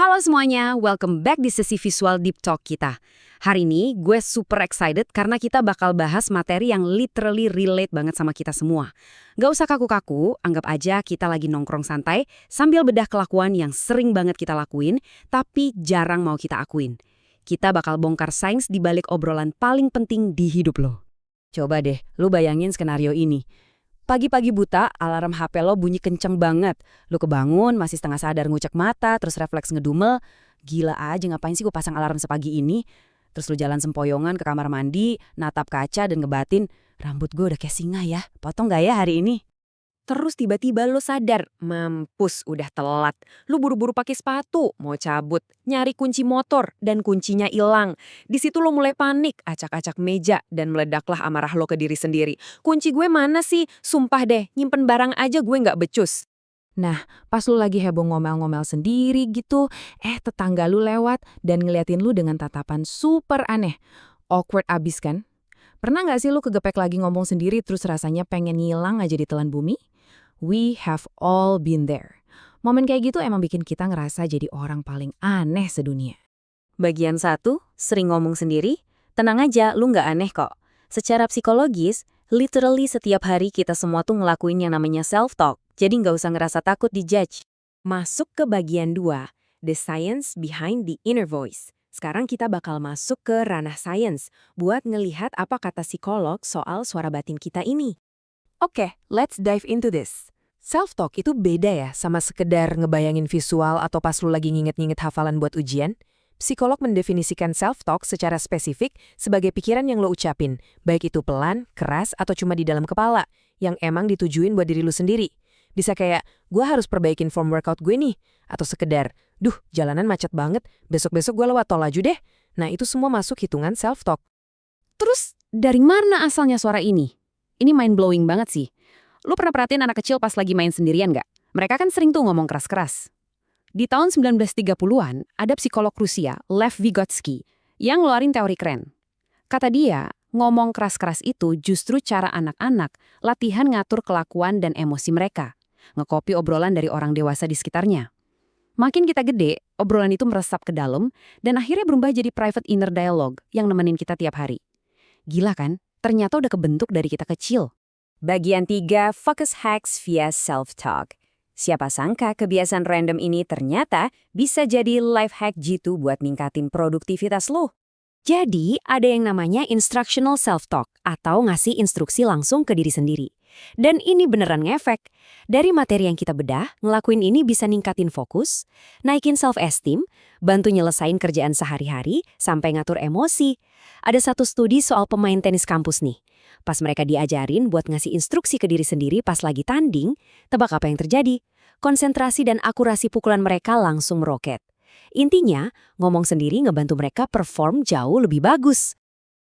Halo semuanya, welcome back di sesi visual deep talk kita. Hari ini gue super excited karena kita bakal bahas materi yang literally relate banget sama kita semua. Gak usah kaku-kaku, anggap aja kita lagi nongkrong santai sambil bedah kelakuan yang sering banget kita lakuin, tapi jarang mau kita akuin. Kita bakal bongkar sains di balik obrolan paling penting di hidup lo. Coba deh, lu bayangin skenario ini. Pagi-pagi buta, alarm HP lo bunyi kenceng banget. Lo kebangun, masih setengah sadar ngucek mata, terus refleks ngedumel. Gila aja ngapain sih gue pasang alarm sepagi ini? Terus lo jalan sempoyongan ke kamar mandi, natap kaca dan ngebatin, rambut gue udah kayak singa ya, potong gak ya hari ini? Terus tiba-tiba lo sadar, mampus udah telat. Lo buru-buru pakai sepatu, mau cabut, nyari kunci motor, dan kuncinya hilang. Di situ lo mulai panik, acak-acak meja, dan meledaklah amarah lo ke diri sendiri. Kunci gue mana sih? Sumpah deh, nyimpen barang aja gue nggak becus. Nah, pas lu lagi heboh ngomel-ngomel sendiri gitu, tetangga lu lewat dan ngeliatin lu dengan tatapan super aneh. Awkward abis kan? Pernah nggak sih lu kegepek lagi ngomong sendiri terus rasanya pengen ngilang aja di telan bumi? We have all been there. Momen kayak gitu emang bikin kita ngerasa jadi orang paling aneh sedunia. Bagian 1, sering ngomong sendiri, tenang aja, lu nggak aneh kok. Secara psikologis, literally setiap hari kita semua tuh ngelakuin yang namanya self-talk, jadi nggak usah ngerasa takut dijudge. Masuk ke bagian 2, the science behind the inner voice. Sekarang kita bakal masuk ke ranah science, buat ngelihat apa kata psikolog soal suara batin kita ini. Oke, let's dive into this. Self-talk itu beda ya sama sekedar ngebayangin visual atau pas lu lagi nginget-nginget hafalan buat ujian. Psikolog mendefinisikan self-talk secara spesifik sebagai pikiran yang lo ucapin, baik itu pelan, keras, atau cuma di dalam kepala, yang emang ditujuin buat diri lu sendiri. Bisa kayak, gue harus perbaikin form workout gue nih. Atau sekedar, duh jalanan macet banget, besok-besok gue lewat tol aja deh. Nah itu semua masuk hitungan self-talk. Terus, dari mana asalnya suara ini? Ini mind-blowing banget sih. Lu pernah perhatiin anak kecil pas lagi main sendirian nggak? Mereka kan sering tuh ngomong keras-keras. Di tahun 1930-an, ada psikolog Rusia, Lev Vygotsky, yang ngeluarin teori keren. Kata dia, ngomong keras-keras itu justru cara anak-anak latihan ngatur kelakuan dan emosi mereka. Ngekopi obrolan dari orang dewasa di sekitarnya. Makin kita gede, obrolan itu meresap ke dalam, dan akhirnya berubah jadi private inner dialogue yang nemenin kita tiap hari. Gila kan? Ternyata udah kebentuk dari kita kecil. Bagian 3, focus hacks via self-talk. Siapa sangka kebiasaan random ini ternyata bisa jadi life hack jitu buat ningkatin produktivitas lo. Jadi, ada yang namanya instructional self-talk atau ngasih instruksi langsung ke diri sendiri. Dan ini beneran ngefek. Dari materi yang kita bedah, ngelakuin ini bisa ningkatin fokus, naikin self-esteem, bantu nyelesain kerjaan sehari-hari, sampai ngatur emosi. Ada satu studi soal pemain tenis kampus nih. Pas mereka diajarin buat ngasih instruksi ke diri sendiri pas lagi tanding, tebak apa yang terjadi? Konsentrasi dan akurasi pukulan mereka langsung meroket. Intinya, ngomong sendiri ngebantu mereka perform jauh lebih bagus.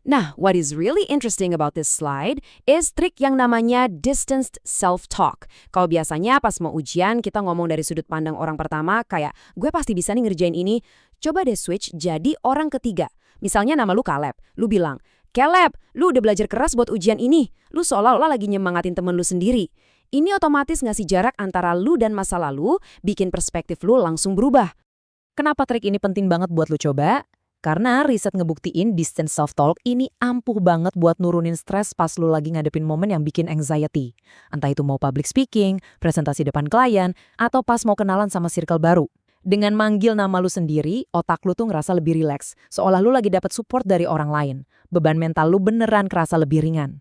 Nah, what is really interesting about this slide is trik yang namanya distanced self-talk. Kalau biasanya pas mau ujian kita ngomong dari sudut pandang orang pertama kayak, gue pasti bisa nih ngerjain ini. Coba deh switch jadi orang ketiga. Misalnya nama lu Caleb, lu bilang, Caleb, lu udah belajar keras buat ujian ini. Lu seolah-olah lagi nyemangatin temen lu sendiri. Ini otomatis ngasih jarak antara lu dan masa lalu, bikin perspektif lu langsung berubah. Kenapa trik ini penting banget buat lu coba? Karena riset ngebuktiin distance self-talk ini ampuh banget buat nurunin stres pas lu lagi ngadepin momen yang bikin anxiety. Entah itu mau public speaking, presentasi depan klien, atau pas mau kenalan sama circle baru. Dengan manggil nama lu sendiri, otak lu tuh ngerasa lebih rileks, seolah lu lagi dapet support dari orang lain. Beban mental lu beneran kerasa lebih ringan.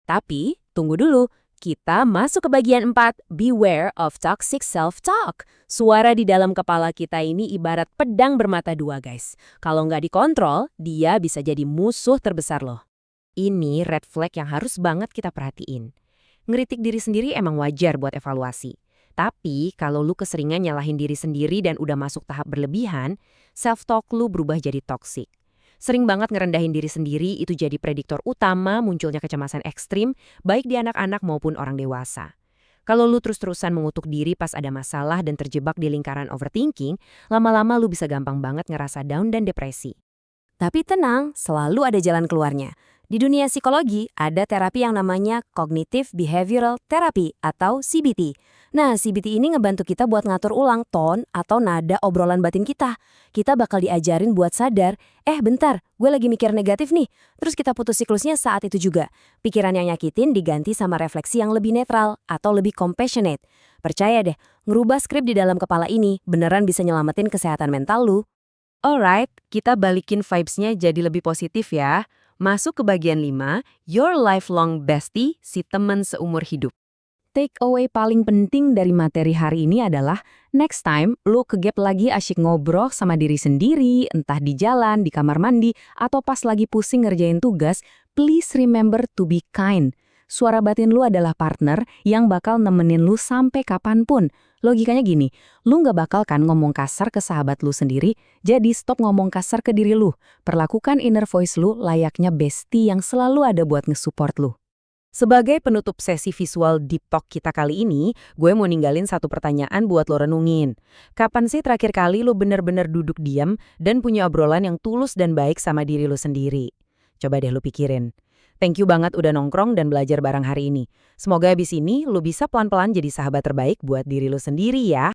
Tapi, tunggu dulu. Kita masuk ke bagian 4, beware of toxic self-talk. Suara di dalam kepala kita ini ibarat pedang bermata dua, guys. Kalau nggak dikontrol, dia bisa jadi musuh terbesar loh. Ini red flag yang harus banget kita perhatiin. Ngeritik diri sendiri emang wajar buat evaluasi. Tapi, kalau lu keseringan nyalahin diri sendiri dan udah masuk tahap berlebihan, self-talk lu berubah jadi toxic. Sering banget ngerendahin diri sendiri itu jadi prediktor utama munculnya kecemasan ekstrim, baik di anak-anak maupun orang dewasa. Kalau lu terus-terusan mengutuk diri pas ada masalah dan terjebak di lingkaran overthinking, lama-lama lu bisa gampang banget ngerasa down dan depresi. Tapi tenang, selalu ada jalan keluarnya. Di dunia psikologi, ada terapi yang namanya Cognitive Behavioral Therapy atau CBT. Nah, CBT ini ngebantu kita buat ngatur ulang tone atau nada obrolan batin kita. Kita bakal diajarin buat sadar, bentar, gue lagi mikir negatif nih. Terus kita putus siklusnya saat itu juga. Pikiran yang nyakitin diganti sama refleksi yang lebih netral atau lebih compassionate. Percaya deh, ngerubah skrip di dalam kepala ini beneran bisa nyelamatin kesehatan mental lu. Alright, kita balikin vibes-nya jadi lebih positif ya. Masuk ke bagian 5, your lifelong bestie, si teman seumur hidup. Take away paling penting dari materi hari ini adalah next time lu kegap lagi asyik ngobrol sama diri sendiri, entah di jalan, di kamar mandi, atau pas lagi pusing ngerjain tugas, please remember to be kind. Suara batin lu adalah partner yang bakal nemenin lu sampai kapanpun. Logikanya gini, lu nggak bakal kan ngomong kasar ke sahabat lu sendiri, jadi stop ngomong kasar ke diri lu. Perlakukan inner voice lu layaknya bestie yang selalu ada buat nge-support lu. Sebagai penutup sesi visual deep talk kita kali ini, gue mau ninggalin satu pertanyaan buat lo renungin. Kapan sih terakhir kali lo bener-bener duduk diam dan punya obrolan yang tulus dan baik sama diri lo sendiri? Coba deh lo pikirin. Thank you banget udah nongkrong dan belajar bareng hari ini. Semoga abis ini lo bisa pelan-pelan jadi sahabat terbaik buat diri lo sendiri ya.